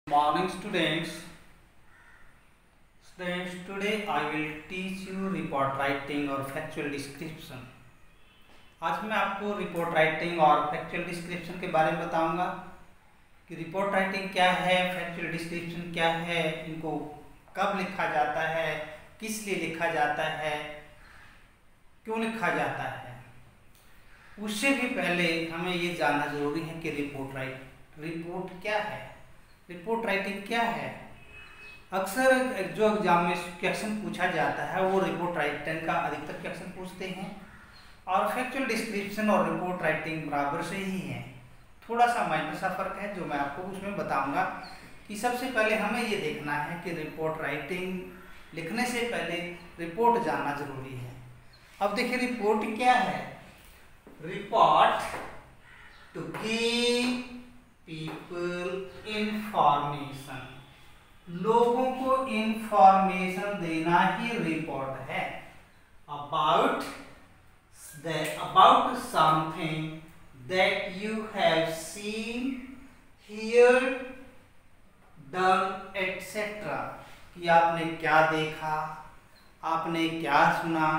Morning students. Today I will teach you report writing और factual description. आज मैं आपको रिपोर्ट राइटिंग और फैक्चुअल डिस्क्रिप्शन के बारे में बताऊंगा कि रिपोर्ट राइटिंग क्या है, फैक्चुअल डिस्क्रिप्शन क्या है, इनको कब लिखा जाता है, किस लिए लिखा जाता है, क्यों लिखा जाता है। उससे भी पहले हमें ये जानना जरूरी है कि रिपोर्ट क्या है, रिपोर्ट राइटिंग क्या है। अक्सर जो एग्जाम में क्वेश्चन पूछा जाता है वो रिपोर्ट राइटिंग का अधिकतर क्वेश्चन पूछते हैं और फैक्चुअल डिस्क्रिप्शन और रिपोर्ट राइटिंग बराबर से ही है। थोड़ा सा माइनर सा फर्क है जो मैं आपको उसमें बताऊंगा कि सबसे पहले हमें ये देखना है कि रिपोर्ट राइटिंग लिखने से पहले रिपोर्ट जानना जरूरी है। अब देखिए रिपोर्ट क्या है। Report to give people information, लोगों को इंफॉर्मेशन देना ही रिपोर्ट है। about something that you have seen, heard, done, etc. कि आपने क्या देखा, आपने क्या सुना,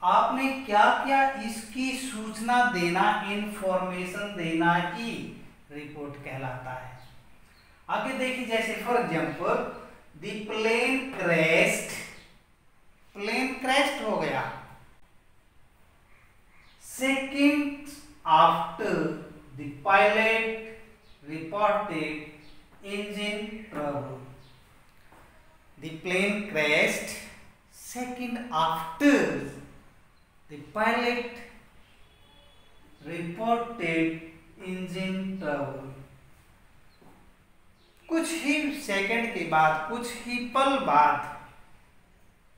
आपने क्या क्या, इसकी सूचना देना, इंफॉर्मेशन देना ही रिपोर्ट कहलाता है। आगे देखिए, जैसे for example the plane crashed हो गया। Seconds after the pilot reported engine trouble. The plane crashed second after the pilot reported engine trouble. कुछ ही सेकंड के बाद, कुछ ही पल बाद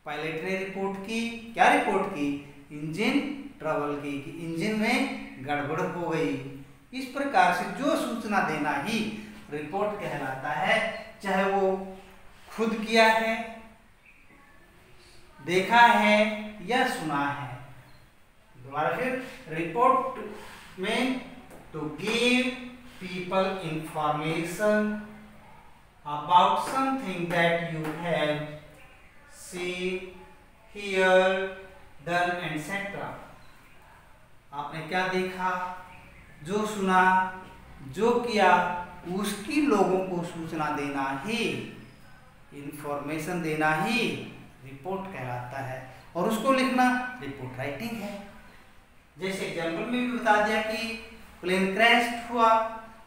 पायलट ने रिपोर्ट की। क्या रिपोर्ट की? इंजन ट्रबल की, कि इंजन में गड़बड़ हो गई। इस प्रकार से जो सूचना देना ही रिपोर्ट कहलाता है, चाहे वो खुद किया है, देखा है या सुना है। दोबारा फिर, रिपोर्ट में to give people information about something that you have seen, heard, done, etc. आपने क्या देखा, जो सुना, जो किया, उसकी लोगों को सूचना देना ही, इंफॉर्मेशन देना ही रिपोर्ट कहलाता है और उसको लिखना रिपोर्ट राइटिंग है। जैसे एग्जाम्पल में भी बता दिया कि प्लेन क्रैश हुआ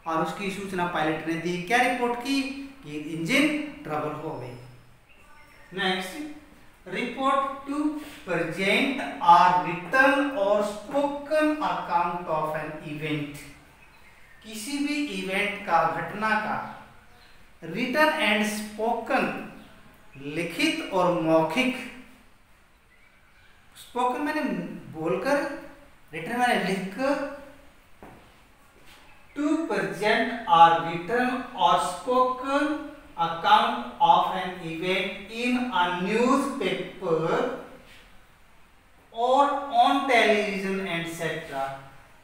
और उसकी सूचना पायलट ने दी। क्या रिपोर्ट की? कि इंजन ट्रबल हो गई। Next, report to present are written और spoken account of an event. किसी भी इवेंट का, घटना का रिटन एंड स्पोकन, लिखित और मौखिक। स्पोकन मैंने बोलकर, रिटन मैंने लिखकर। To present or written or spoken account of an event in a newspaper or on television etc.,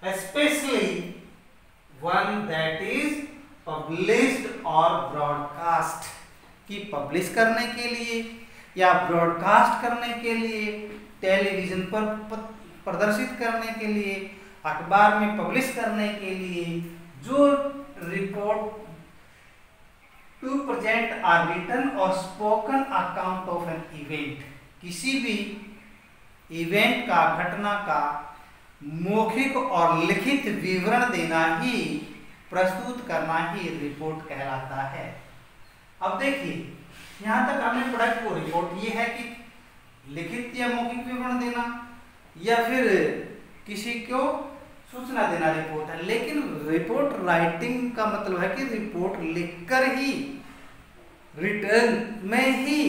especially one that is published or broadcast। कि पब्लिश करने के लिए या ब्रॉडकास्ट करने के लिए, टेलीविजन पर प्रदर्शित करने के लिए, अखबार में पब्लिश करने के लिए, जो report to present are written और spoken account of an event, किसी भी इवेंट का, घटना का मौखिक और लिखित विवरण देना ही, प्रस्तुत करना ही रिपोर्ट कहलाता है। अब देखिए, यहां तक हमने पढ़ा कि वो रिपोर्ट ये है कि लिखित या मौखिक विवरण देना या फिर किसी को सूचना देना रिपोर्ट है। लेकिन रिपोर्ट राइटिंग का मतलब है कि रिपोर्ट लिखकर ही, रिटर्न में ही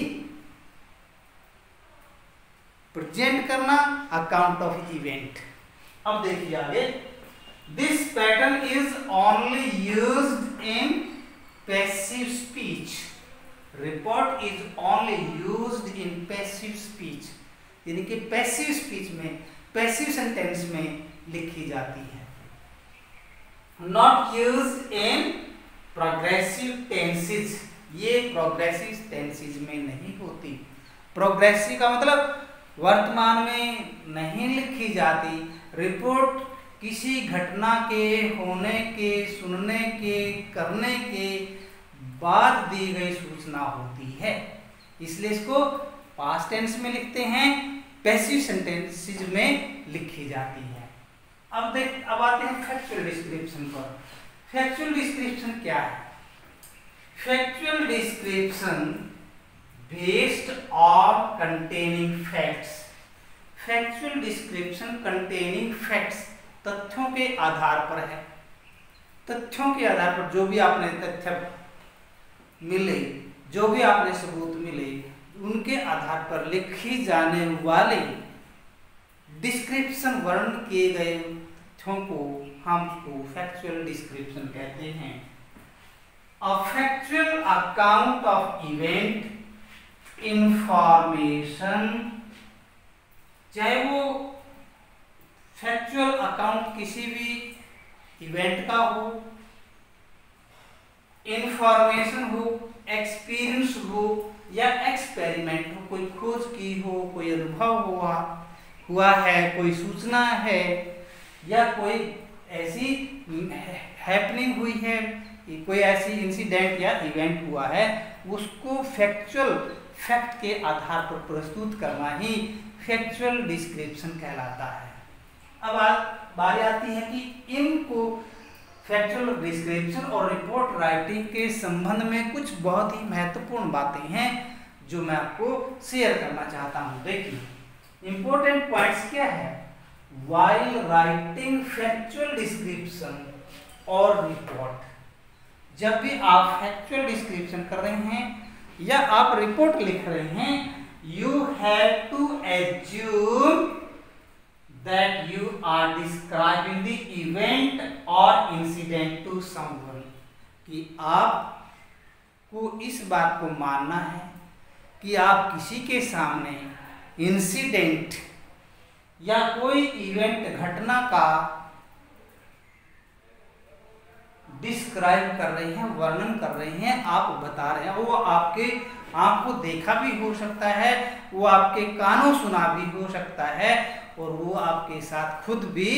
प्रेजेंट करना, अकाउंट ऑफ इवेंट। अब देखिए आगे, this pattern is only used in passive speech. Report is only used in passive speech, यानी कि पैसिव स्पीच में, पैसिव सेंटेंस में लिखी जाती है। Not used in progressive tenses, ये प्रोग्रेसिव टेंसेज में नहीं होती। प्रोग्रेसिव का मतलब वर्तमान में नहीं लिखी जाती। रिपोर्ट किसी घटना के होने के, सुनने के, करने के बाद दी गई सूचना होती है, इसलिए इसको पास्ट टेंस में लिखते हैं, पैसिव सेंटेंसेस में लिखी जाती है। अब आते हैं फैक्चुअल डिस्क्रिप्शन पर। फैक्चुअल डिस्क्रिप्शन क्या है? Factual description based on containing facts. Factual description containing facts, तथ्यों के आधार पर है। तथ्यों के आधार पर जो भी आपने तथ्य मिले, जो भी आपने सबूत मिले, उनके आधार पर लिखी जाने वाले डिस्क्रिप्शन, वर्णन किए गए तथ्यों को हम फैक्चुअल डिस्क्रिप्शन कहते हैं। A factual account of event, information, चाहे वो फैक्चुअल अकाउंट किसी भी इवेंट का हो, इंफॉर्मेशन हो, एक्सपीरियंस हो या एक्सपेरिमेंट हो, कोई खोज की हो, कोई अनुभव हुआ है, कोई सूचना है या कोई ऐसी हैपनिंग हुई है, कोई ऐसी इंसिडेंट या इवेंट हुआ है, उसको फैक्चुअल फैक्ट के आधार पर प्रस्तुत करना ही फैक्चुअल डिस्क्रिप्शन कहलाता है। अब बारी आती है कि इनको फैक्चुअल डिस्क्रिप्शन और रिपोर्ट राइटिंग के संबंध में कुछ बहुत ही महत्वपूर्ण बातें हैं जो मैं आपको शेयर करना चाहता हूं। देखिए इंपॉर्टेंट पॉइंट्स क्या है। व्हाइल राइटिंग फैक्चुअल डिस्क्रिप्शन और रिपोर्ट, जब भी आप फैक्चुअल डिस्क्रिप्शन कर रहे हैं या आप रिपोर्ट लिख रहे हैं, you have to assume that you are describing the event or incident to someone, कि आपको इस बात को मानना है कि आप किसी के सामने इंसिडेंट या कोई इवेंट, घटना का डिस्क्राइब कर रहे हैं, वर्णन कर रहे हैं, आप बता रहे हैं। वो आपके आंखों देखा भी हो सकता है, वो आपके कानों सुना भी हो सकता है, और वो आपके साथ खुद भी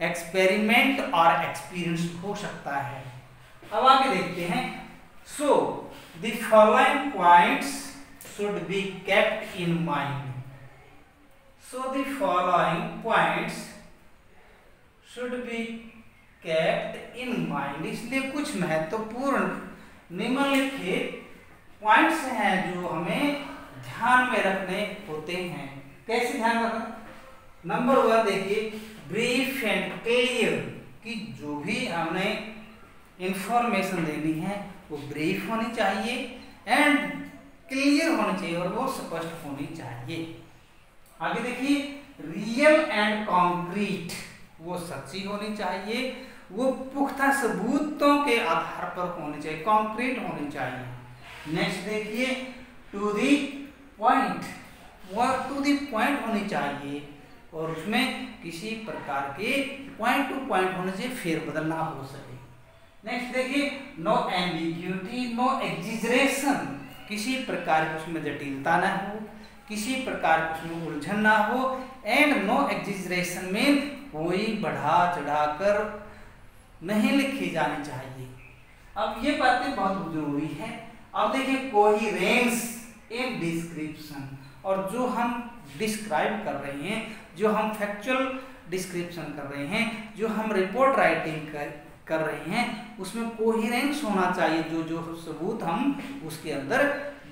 एक्सपेरिमेंट और एक्सपीरियंस हो सकता है। अब आगे देखते हैं। So the following points should be kept in mind. So the following points should be kept in mind, इसलिए कुछ महत्वपूर्ण निम्नलिखित पॉइंट्स हैं जो हमें ध्यान में रखने होते हैं। कैसे ध्यान रखना? नंबर 1 देखिए, ब्रीफ एंड क्लियर, कि जो भी हमने इंफॉर्मेशन देनी है वो ब्रीफ होनी चाहिए एंड क्लियर होनी चाहिए और वो स्पष्ट होनी चाहिए। आगे देखिए, रियल एंड कॉन्क्रीट, वो सच्ची होनी चाहिए, वो पुख्ता सबूतों के आधार पर होनी चाहिए, कॉन्क्रीट होनी चाहिए। नेक्स्ट देखिए, टू दी पॉइंट, वो टू दी पॉइंट होनी चाहिए और उसमें किसी प्रकार के पॉइंट टू पॉइंट होने से फेरबदल ना हो सके। नेक्स्ट देखिए, नो एम्बिग्यूटी, नो एग्जिजरेशन, किसी प्रकार की उसमें जटिलता ना हो, किसी प्रकार की उसमें उलझन ना हो, एंड नो एग्जिजरेशन में कोई बढ़ा चढ़ाकर नहीं लिखी जानी चाहिए। अब ये बातें बहुत जरूरी है। अब देखिए, कोहेरेंस इन डिस्क्रिप्शन, और जो हम डिस्क्राइब कर रहे हैं, जो हम फैक्चुअल डिस्क्रिप्शन कर रहे हैं, जो हम रिपोर्ट राइटिंग कर रहे हैं, उसमें कोहेरेंस होना चाहिए। जो जो सबूत हम उसके अंदर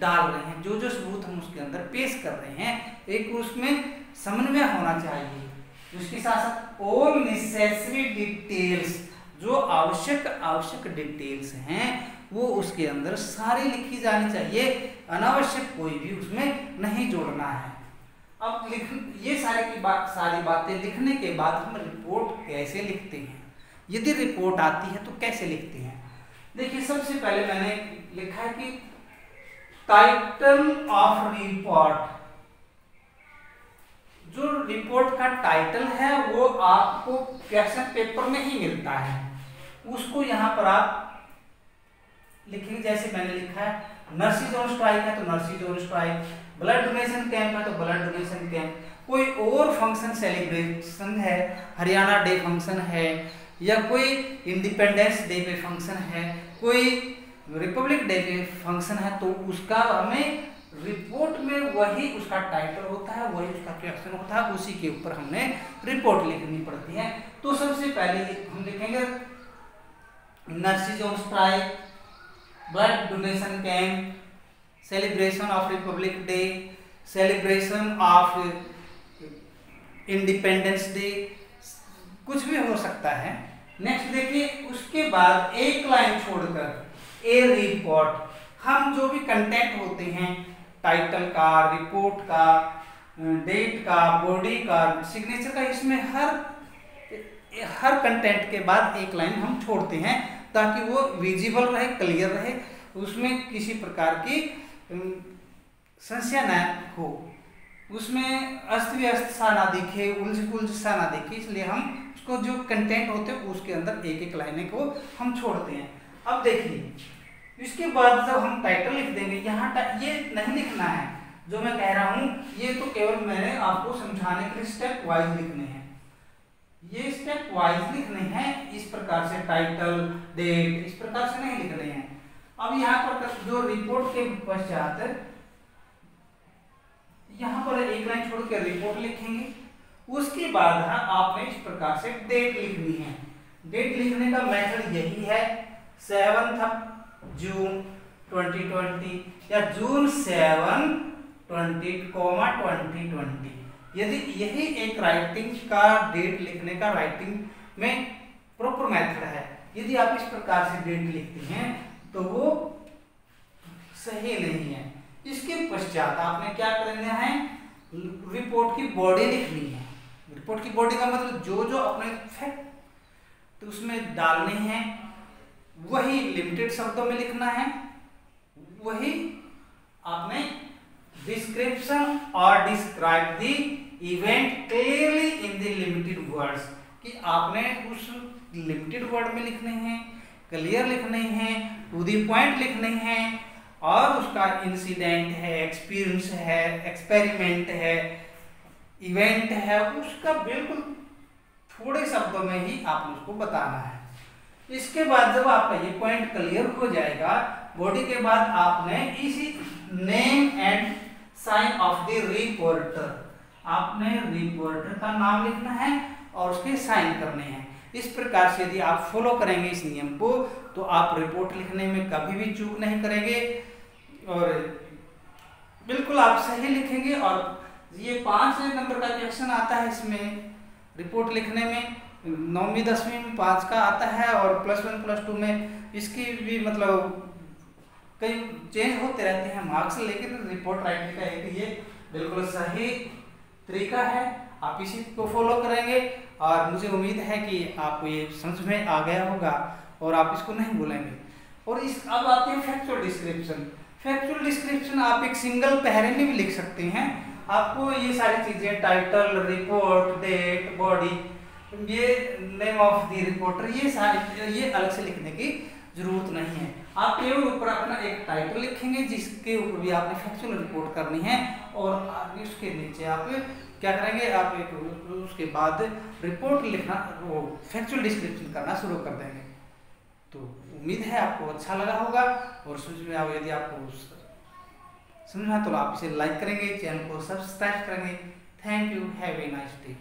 डाल रहे हैं, जो जो सबूत हम उसके अंदर पेश कर रहे हैं, एक उसमें समन्वय होना चाहिए। उसके साथ साथ ऑल नेसेसरी डिटेल्स, जो आवश्यक डिटेल्स हैं वो उसके अंदर सारी लिखी जानी चाहिए, अनावश्यक कोई भी उसमें नहीं जोड़ना है। अब ये सारी बातें लिखने के बाद हम रिपोर्ट कैसे लिखते हैं, यदि रिपोर्ट आती है तो कैसे लिखते हैं। देखिए, सबसे पहले मैंने लिखा है कि टाइटल ऑफ रिपोर्ट, जो रिपोर्ट का टाइटल है वो आपको क्वेश्चन पेपर में ही मिलता है, उसको यहाँ पर आप लिखेंगे जैसे मैंने लिखा है, नर्सिंग ऑन स्ट्राइक है तो nursing on strike, blood donation camp है तो ब्लड डोनेशन कैंप, कोई और फंक्शन सेलिब्रेशन है, हरियाणा डे फंक्शन है, या कोई इंडिपेंडेंस डे पे फंक्शन है, कोई रिपब्लिक डे पे फंक्शन है, तो उसका हमें रिपोर्ट में वही उसका टाइटल होता है, वही उसका कैप्शन होता है, उसी के ऊपर हमने रिपोर्ट लिखनी पड़ती है। तो सबसे पहले हम लिखेंगे nursing on strike, blood donation camp, celebration of Republic day, celebration of independence day, कुछ भी हो सकता है। नेक्स्ट देखिए, उसके बाद एक लाइन छोड़कर ए रिपोर्ट, हम जो भी कंटेंट होते हैं टाइटल का, रिपोर्ट का, डेट का, बॉडी का, सिग्नेचर का, इसमें हर कंटेंट के बाद एक लाइन हम छोड़ते हैं ताकि वो विजिबल रहे, क्लियर रहे, उसमें किसी प्रकार की संशय न हो, उसमें अस्त व्यस्त सा ना दिखे, उलझ सा ना दिखे, इसलिए हम उसको जो कंटेंट होते हैं उसके अंदर एक एक लाइन को हम छोड़ते हैं। अब देखिए, इसके बाद जब हम टाइटल लिख देंगे, यहाँ ये नहीं लिखना है जो मैं कह रहा हूँ, ये तो केवल मैंने आपको समझाने के लिए स्टेप वाइज लिखने हैं, ये स्टेप वाइज लिखने हैं, इस प्रकार से टाइटल, डेट, इस प्रकार से नहीं लिखने हैं। अब यहाँ पर जो रिपोर्ट के पश्चात यहाँ पर एक लाइन छोड़ के रिपोर्ट लिखेंगे, उसके बाद आपने इस प्रकार से डेट लिखनी है। डेट लिखने का मेथड यही है, 7 जून 2020 या जून 7, 2020। यदि यही एक राइटिंग का डेट लिखने का राइटिंग में प्रॉपर मेथड है, यदि आप इस प्रकार से डेट लिखते हैं तो वो सही नहीं है। इसके पश्चात आपने क्या करना है, रिपोर्ट की बॉडी लिखनी है। रिपोर्ट की बॉडी का मतलब जो जो अपने फैक्ट तो उसमें डालने हैं वही लिमिटेड शब्दों में लिखना है, वही आपने डिस्क्रिप्शन और describe the event clearly in the limited words, कि आपने उस लिमिटेड वर्ड में लिखने हैं, क्लियर लिखने हैं, टू द पॉइंट लिखने हैं, और उसका इंसिडेंट है, एक्सपीरियंस है, एक्सपेरिमेंट है, इवेंट है, उसका बिल्कुल थोड़े शब्दों में ही आपने उसको बताना है। इसके बाद जब आपका ये पॉइंट क्लियर हो जाएगा, बॉडी के बाद आपने इसी name and sign off the reporter, आपने रिपोर्टर का नाम लिखना है और उसके साइन करने हैं। इस प्रकार से यदि आप फॉलो करेंगे इस नियम को तो आप रिपोर्ट लिखने में कभी भी चूक नहीं करेंगे और बिल्कुल आप सही लिखेंगे। और ये 5 नंबर का क्वेश्चन आता है इसमें रिपोर्ट लिखने में, 9वीं 10वीं में 5 का आता है और +1 +2 में इसकी भी मतलब कई चेंज होते रहते हैं मार्क्स, लेकिन रिपोर्ट राइटिंग का एक ये बिल्कुल सही तरीका है, आप इसी को फॉलो करेंगे और मुझे उम्मीद है कि आपको ये समझ में आ गया होगा और आप इसको नहीं भूलेंगे। और इस अब आते हैं फैक्चुअल डिस्क्रिप्शन। फैक्चुअल डिस्क्रिप्शन आप एक सिंगल पैरे में भी लिख सकते हैं। आपको ये सारी चीजें टाइटल, रिपोर्ट, डेट, बॉडी, ये नेम ऑफ द रिपोर्टर, ये सारी ये अलग से लिखने की जरूरत नहीं है। आप केवल ऊपर अपना एक टाइटल लिखेंगे जिसके ऊपर भी आपने फैक्चुअल रिपोर्ट करनी है और उसके नीचे आप क्या करेंगे, आप एक उसके बाद रिपोर्ट लिखना, वो फैक्चुअल डिस्क्रिप्शन करना शुरू कर देंगे। तो उम्मीद है आपको अच्छा लगा होगा और समझ में आओ। यदि आपको समझना तो आप इसे लाइक करेंगे, चैनल को सब्सक्राइब करेंगे। Thank you, have a nice day.